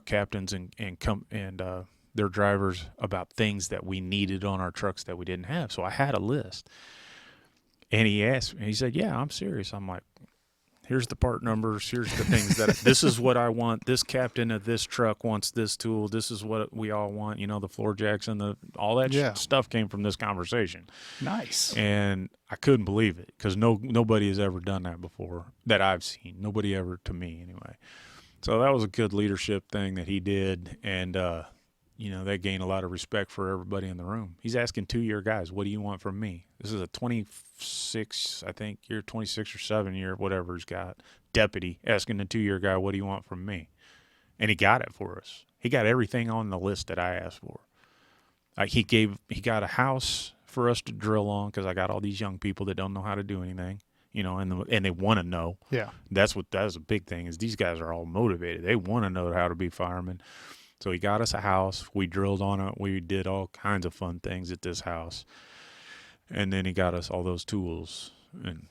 captains and their drivers about things that we needed on our trucks that we didn't have. So I had a list. And he asked me, he said, "Yeah, I'm serious." I'm like, "Here's the part numbers. Here's the things this is what I want. This captain of this truck wants this tool. This is what we all want." The floor jacks and all that stuff came from this conversation. Nice. And I couldn't believe it because nobody has ever done that before that I've seen. Nobody ever, to me anyway. So that was a good leadership thing that he did. And, that gained a lot of respect for everybody in the room. He's asking 2-year guys, "What do you want from me?" This is a 26, I think, year 26 or 7 year, whatever he's got, deputy asking the 2-year guy, "What do you want from me?" And he got it for us. He got everything on the list that I asked for. He got a house for us to drill on because I got all these young people that don't know how to do anything, and they want to know. Yeah. That's a big thing is these guys are all motivated. They want to know how to be firemen. So he got us a house. We drilled on it. We did all kinds of fun things at this house. And then he got us all those tools. And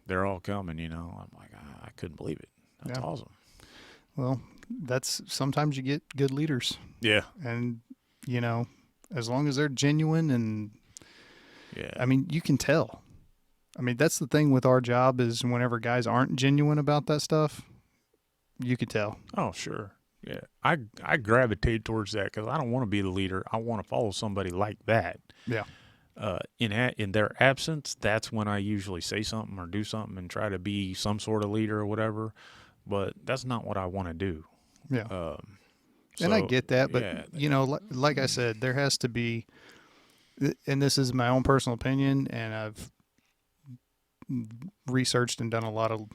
they're all coming, I'm like, I couldn't believe it. That's awesome. Well, sometimes you get good leaders. Yeah. And, as long as they're genuine and, yeah, you can tell. That's the thing with our job is whenever guys aren't genuine about that stuff, you can tell. Oh, sure. Yeah, I gravitate towards that because I don't want to be the leader. I want to follow somebody like that. Yeah. In their absence, that's when I usually say something or do something and try to be some sort of leader or whatever. But that's not what I want to do. Yeah. And I get that, but like I said, there has to be, and this is my own personal opinion, and I've researched and done a lot of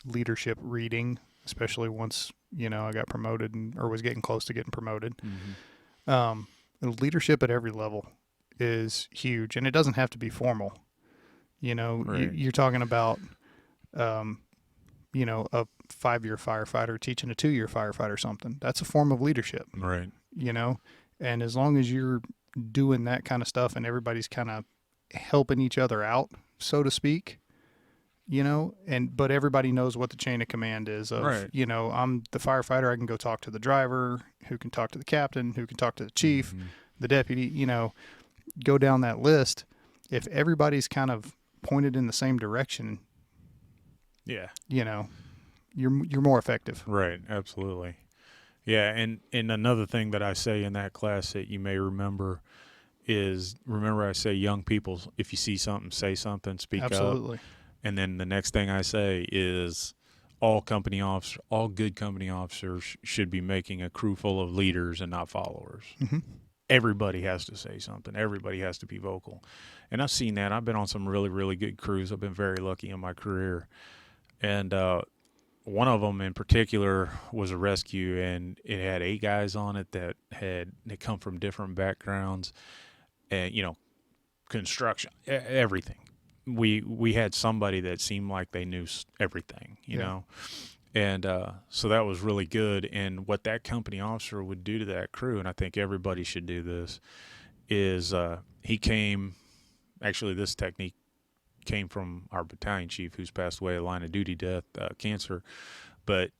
leadership reading, especially once I got promoted or was getting close to getting promoted. Mm-hmm. Leadership at every level is huge, and it doesn't have to be formal. Right. You're talking about, a 5-year firefighter teaching a 2-year firefighter something. That's a form of leadership. Right. And as long as you're doing that kind of stuff and everybody's kind of helping each other out, so to speak, but everybody knows what the chain of command is of, right. I'm the firefighter. I can go talk to the driver who can talk to the captain, who can talk to the chief, mm-hmm. the deputy, go down that list. If everybody's kind of pointed in the same direction, yeah, you're more effective. Right. Absolutely. Yeah. And another thing that I say in that class that you may remember is, remember I say young people, if you see something, say something, speak up. Absolutely. And then the next thing I say is all good company officers should be making a crew full of leaders and not followers. Mm-hmm. Everybody has to say something. Everybody has to be vocal. And I've seen that. I've been on some really, really good crews. I've been very lucky in my career. And one of them in particular was a rescue, and it had 8 guys on it that come from different backgrounds and, construction, everything. We had somebody that seemed like they knew everything, you know. And so that was really good. And what that company officer would do to that crew, and I think everybody should do this, is he came – actually this technique came from our battalion chief who's passed away, a line of duty death, cancer. But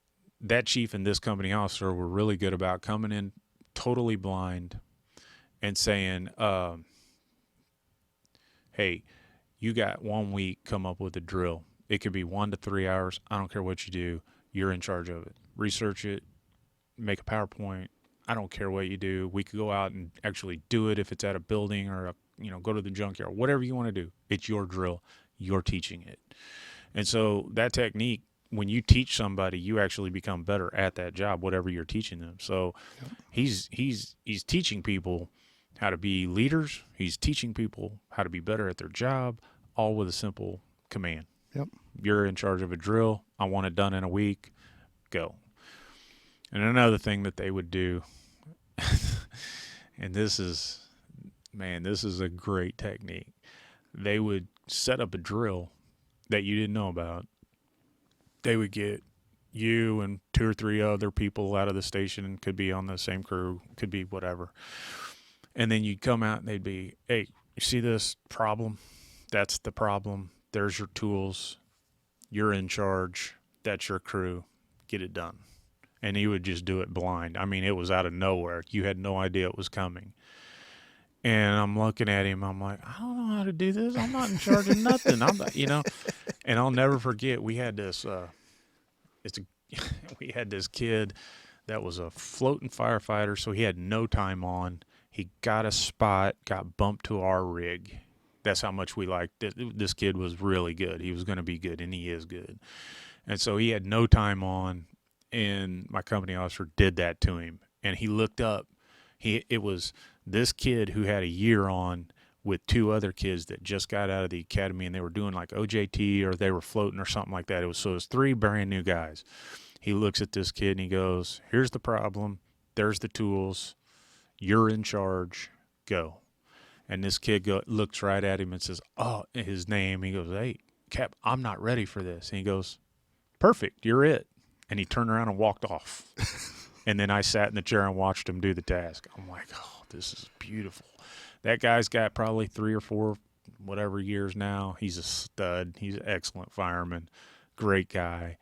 that chief and this company officer were really good about coming in totally blind and saying, hey, you got 1 week, come up with a drill. It could be 1 to 3 hours. I don't care what you do. You're in charge of it. Research it, make a PowerPoint. I don't care what you do. We could go out and actually do it if it's at a building or, go to the junkyard, whatever you want to do. It's your drill. You're teaching it. And so that technique, when you teach somebody, you actually become better at that job, whatever you're teaching them. So he's teaching people how to be leaders. He's teaching people how to be better at their job, all with a simple command. Yep. You're in charge of a drill. I want it done in a week. Go. And another thing that they would do, and this is a great technique. They would set up a drill that you didn't know about. They would get you and 2 or 3 other people out of the station, could be on the same crew, could be whatever. And then you'd come out and they'd be, hey, you see this problem? That's the problem. There's your tools. You're in charge. That's your crew. Get it done. And he would just do it blind. I mean, it was out of nowhere. You had no idea it was coming. And I'm looking at him. I'm like, I don't know how to do this. I'm not in charge of nothing. I'm not, And I'll never forget. We had this. We had this kid that was a floating firefighter, so he had no time on. He got a spot, got bumped to our rig. That's how much we liked it. This kid was really good. He was going to be good, and he is good. And so he had no time on, and my company officer did that to him. And he looked up. It was this kid who had a year on with 2 other kids that just got out of the academy, and they were doing like OJT or they were floating or something like that. It was 3 brand new guys. He looks at this kid and he goes, here's the problem. There's the tools. You're in charge. Go. And this kid looks right at him and says, oh, his name. He goes, hey, Cap, I'm not ready for this. And he goes, perfect. You're it. And he turned around and walked off. And then I sat in the chair and watched him do the task. I'm like, oh, this is beautiful. That guy's got probably 3 or 4 whatever years now. He's a stud. He's an excellent fireman. Great guy.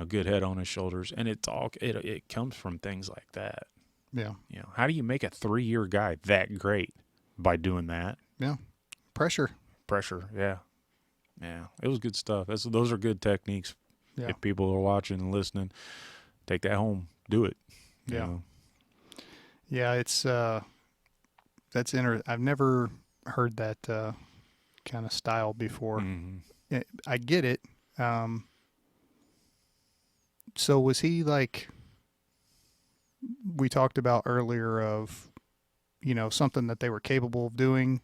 Good head on his shoulders. And it comes from things like that. Yeah. How do you make a 3-year guy that great? By doing that. Yeah. Pressure. Yeah. Yeah. It was good stuff. Those are good techniques. Yeah. If people are watching and listening, take that home. Do it. Yeah. Yeah. It's, that's I've never heard that kind of style before. Mm-hmm. I get it. So was he like we talked about earlier of, something that they were capable of doing?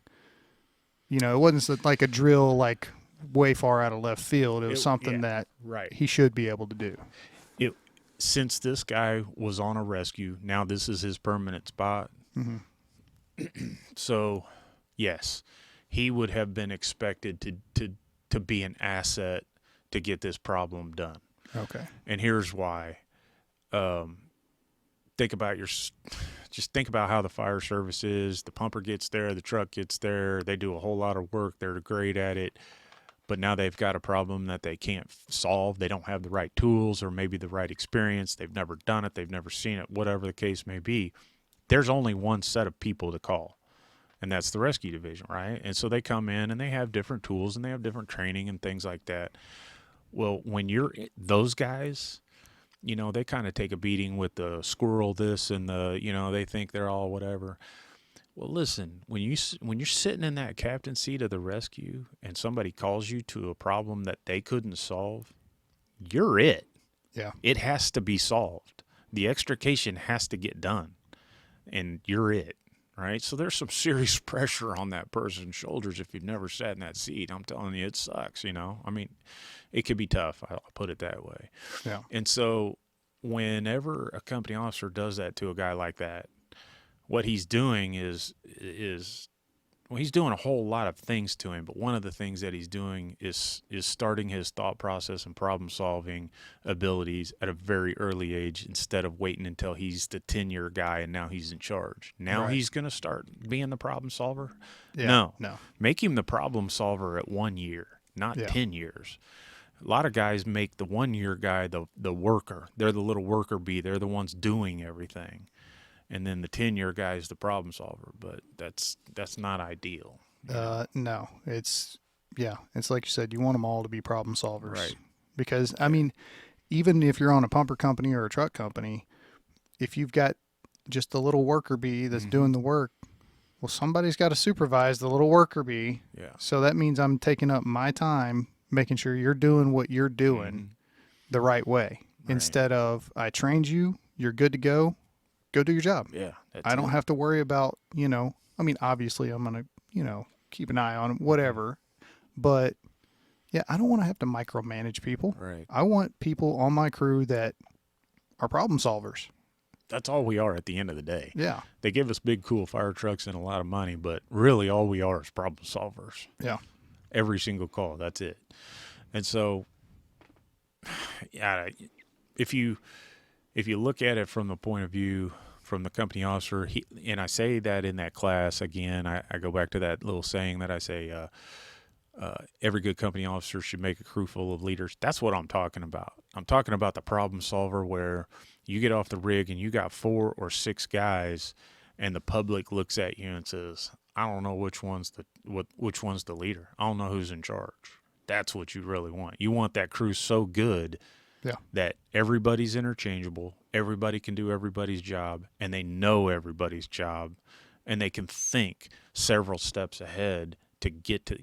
It wasn't like a drill like way far out of left field. It was something that he should be able to do. Since this guy was on a rescue, now this is his permanent spot. Mm-hmm. So, yes, he would have been expected to be an asset to get this problem done. Okay. And here's why. Think about how the fire service is. The pumper gets there, the truck gets there. They do a whole lot of work. They're great at it. But now they've got a problem that they can't solve. They don't have the right tools or maybe the right experience. They've never done it. They've never seen it, whatever the case may be. There's only one set of people to call, and that's the rescue division, right? And so they come in and they have different tools and they have different training and things like that. Well, when you're those guys, they kind of take a beating with the squirrel this and they think they're all whatever. Well, listen, when you're sitting in that captain seat of the rescue and somebody calls you to a problem that they couldn't solve, you're it. Yeah. It has to be solved. The extrication has to get done, and you're it, right? So there's some serious pressure on that person's shoulders if you've never sat in that seat. I'm telling you, it sucks, you know? I mean, it could be tough. I'll put it that way. Yeah. And so whenever a company officer does that to a guy like that, what he's doing is well, he's doing a whole lot of things to him, but one of the things that he's doing is starting his thought process and problem-solving abilities at a very early age instead of waiting until he's the tenure guy and now he's in charge. Now he's going to start being the problem solver? Yeah. No. Make him the problem solver at 1 year, not 10 years. A lot of guys make the 1 year guy the worker. They're the little worker bee. They're the ones doing everything. And then the 10-year guy is the problem solver, but that's not ideal. No, it's like you said, you want them all to be problem solvers. Right. Because, I mean, even if you're on a pumper company or a truck company, if you've got just a little worker bee that's doing the work, well, somebody's got to supervise the little worker bee. Yeah. So that means I'm taking up my time making sure you're doing what you're doing the right way. Right. Instead of, I trained you, you're good to go do your job. Yeah. I don't have to worry about, I mean, obviously I'm going to, keep an eye on whatever, but yeah, I don't want to have to micromanage people. Right. I want people on my crew that are problem solvers. That's all we are at the end of the day. Yeah. They give us big, cool fire trucks and a lot of money, but really all we are is problem solvers. Yeah. Every single call. That's it. And so, yeah, if you look at it from the point of view from the company officer, and I say that in that class, again, I go back to that little saying that I say, every good company officer should make a crew full of leaders. That's what I'm talking about. I'm talking about the problem solver where you get off the rig and you got 4 or 6 guys and the public looks at you and says, I don't know which one's the leader. I don't know who's in charge. That's what you really want. You want that crew so good that everybody's interchangeable, everybody can do everybody's job, and they know everybody's job, and they can think several steps ahead to get to,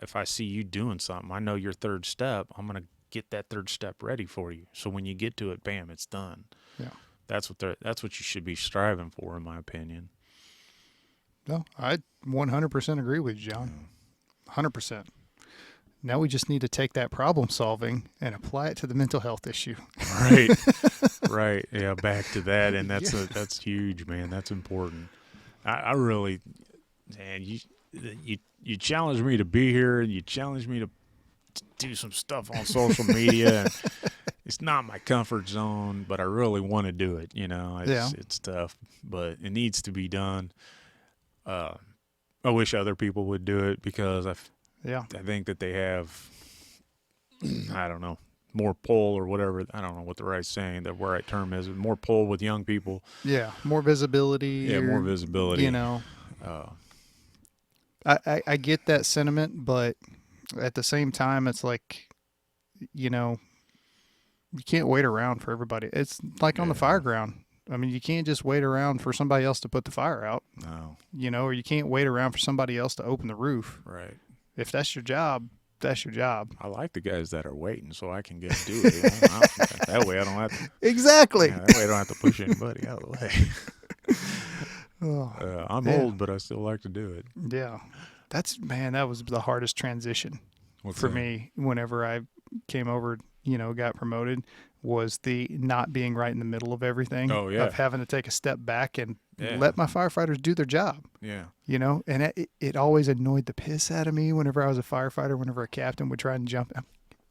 if I see you doing something, I know your third step, I'm going to get that third step ready for you. So when you get to it, bam, it's done. Yeah. That's what you should be striving for, in my opinion. No, I 100% agree with you, John. 100%. Now we just need to take that problem solving and apply it to the mental health issue. Right. Right. Yeah. Back to that. And that's huge, man. That's important. I really, man, you challenged me to be here and you challenged me to do some stuff on social media. And it's not my comfort zone, but I really want to do it. It's tough, but it needs to be done. I wish other people would do it because I think that they have, I don't know, more pull or whatever. I don't know what the right term is. More pull with young people. Yeah, more visibility. Yeah, more visibility. I get that sentiment, but at the same time, it's like, you can't wait around for everybody. It's like on the fire ground. I mean, you can't just wait around for somebody else to put the fire out. No. Or you can't wait around for somebody else to open the roof. Right. If that's your job, that's your job. I like the guys that are waiting so I can get to do it. That way I don't have to. Exactly. That way I don't have to push anybody out of the way. I'm old, but I still like to do it. Yeah. That was the hardest transition for me whenever I came over, got promoted, was the not being right in the middle of everything. Oh, yeah. Of having to take a step back and let my firefighters do their job. Yeah. And it always annoyed the piss out of me whenever I was a firefighter, whenever a captain would try and jump.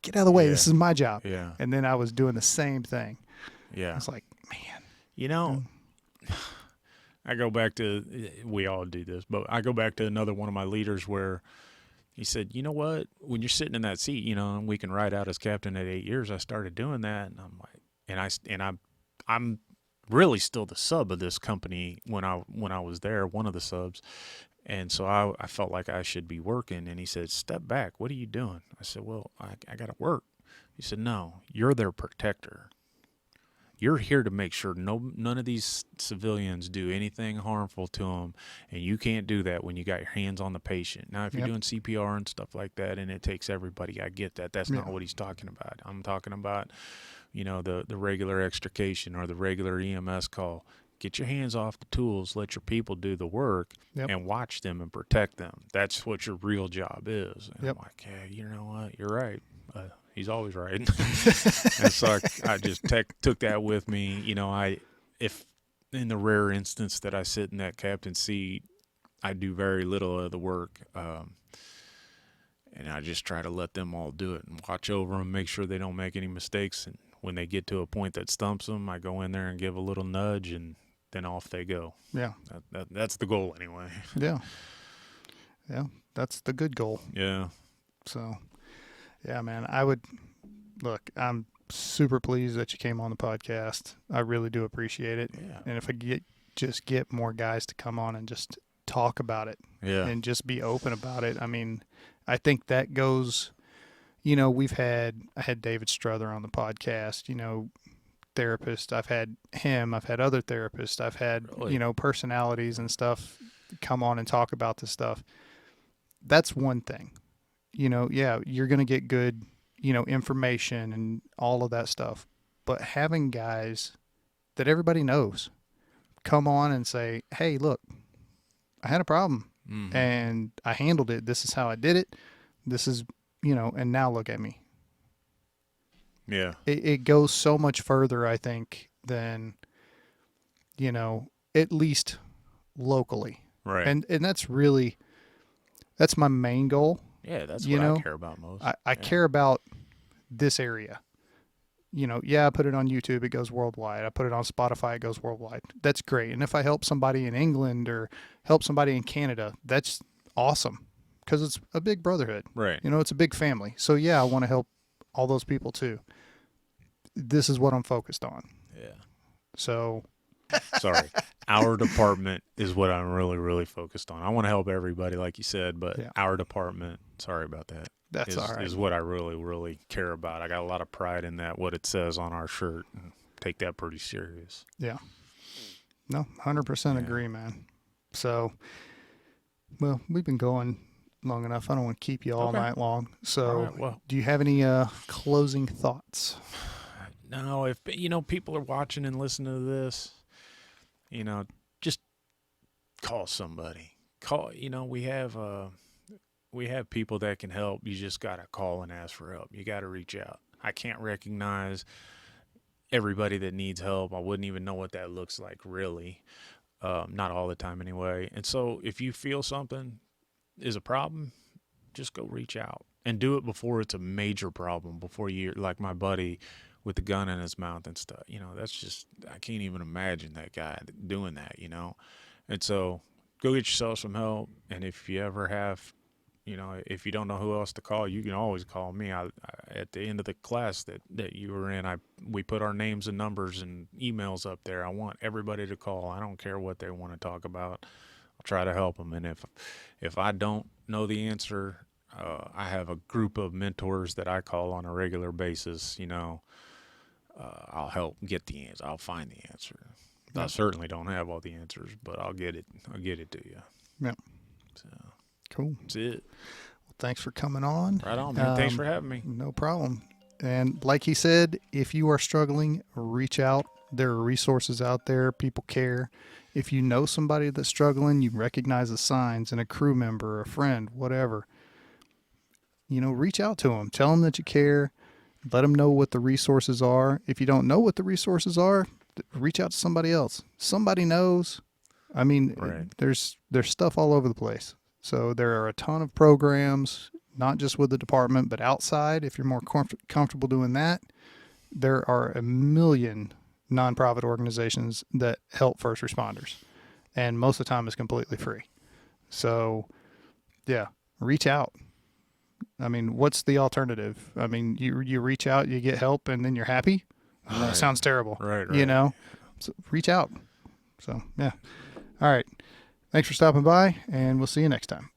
Get out of the way. Yeah. This is my job. Yeah. And then I was doing the same thing. Yeah. I was like, man. I go back to, we all do this, but I go back to another one of my leaders where he said, you know what, when you're sitting in that seat, and we can ride out as captain at 8 years, I started doing that. And I'm like, I'm really still the sub of this company when I was there, one of the subs. And so I felt like I should be working. And he said, step back. What are you doing? I said, well, I got to work. He said, no, you're their protector. You're here to make sure none of these civilians do anything harmful to them, and you can't do that when you got your hands on the patient. Now, if you're doing CPR and stuff like that, and it takes everybody, I get that. That's not what he's talking about. I'm talking about, the regular extrication or the regular EMS call. Get your hands off the tools, let your people do the work, and watch them and protect them. That's what your real job is. And I'm like, hey, you know what? You're right. He's always right. And so I just took that with me. If in the rare instance that I sit in that captain's seat, I do very little of the work. And I just try to let them all do it and watch over them, make sure they don't make any mistakes. And when they get to a point that stumps them, I go in there and give a little nudge, and then off they go. Yeah. That's the goal anyway. Yeah. Yeah. That's the good goal. Yeah. So, yeah, man, I'm super pleased that you came on the podcast. I really do appreciate it. Yeah. And if I get more guys to come on and just talk about it and just be open about it. I mean, I think that goes, I had David Struther on the podcast, therapist. I've had him. I've had other therapists. I've had, personalities and stuff come on and talk about this stuff. That's one thing. You're going to get good, information and all of that stuff. But having guys that everybody knows come on and say, hey, look, I had a problem and I handled it. This is how I did it. This is, and now look at me. Yeah. It goes so much further, I think, than, at least locally. Right. And that's my main goal. Yeah, that's what I care about most. I care about this area. I put it on YouTube, it goes worldwide. I put it on Spotify, it goes worldwide. That's great. And if I help somebody in England or help somebody in Canada, that's awesome because it's a big brotherhood. Right. It's a big family. So, I want to help all those people too. This is what I'm focused on. Yeah. So. Sorry. Our department is what I'm really, really focused on. I want to help everybody, like you said, but our department, sorry about that. That's all right. Is what I really, really care about. I got a lot of pride in that, what it says on our shirt. And take that pretty serious. Yeah. No, 100% agree, man. So, well, we've been going long enough. I don't want to keep you all night long. So, do you have any closing thoughts? No, if people are watching and listening to this, just call somebody. We have people that can help. You just got to call and ask for help. You got to reach out. I can't recognize everybody that needs help. I wouldn't even know what that looks like, really. Not all the time anyway. And so if you feel something is a problem, just go reach out and do it before it's a major problem, before you're like my buddy with the gun in his mouth and stuff. That's just, I can't even imagine that guy doing that, And so go get yourself some help. And if you ever have, if you don't know who else to call, you can always call me. At the end of the class that you were in, we put our names and numbers and emails up there. I want everybody to call. I don't care what they want to talk about. I'll try to help them. And if I don't know the answer, I have a group of mentors that I call on a regular basis, I'll help get the answer. I'll find the answer. I certainly don't have all the answers, but I'll get it. I'll get it to you. Yeah. So cool. That's it. Well, thanks for coming on. Right on, man. Thanks for having me. No problem. And like he said, if you are struggling, reach out. There are resources out there. People care. If you know somebody that's struggling, you recognize the signs in a crew member, a friend, whatever, reach out to them. Tell them that you care. Let them know what the resources are. If you don't know what the resources are, reach out to somebody else. Somebody knows. I mean, there's stuff all over the place. So there are a ton of programs, not just with the department, but outside. If you're more comfortable doing that, there are a million nonprofit organizations that help first responders. And most of the time it's completely free. So, reach out. I mean, what's the alternative? I mean, you reach out, you get help, and then you're happy? Oh, that sounds terrible. Right. So reach out. So, yeah. All right. Thanks for stopping by, and we'll see you next time.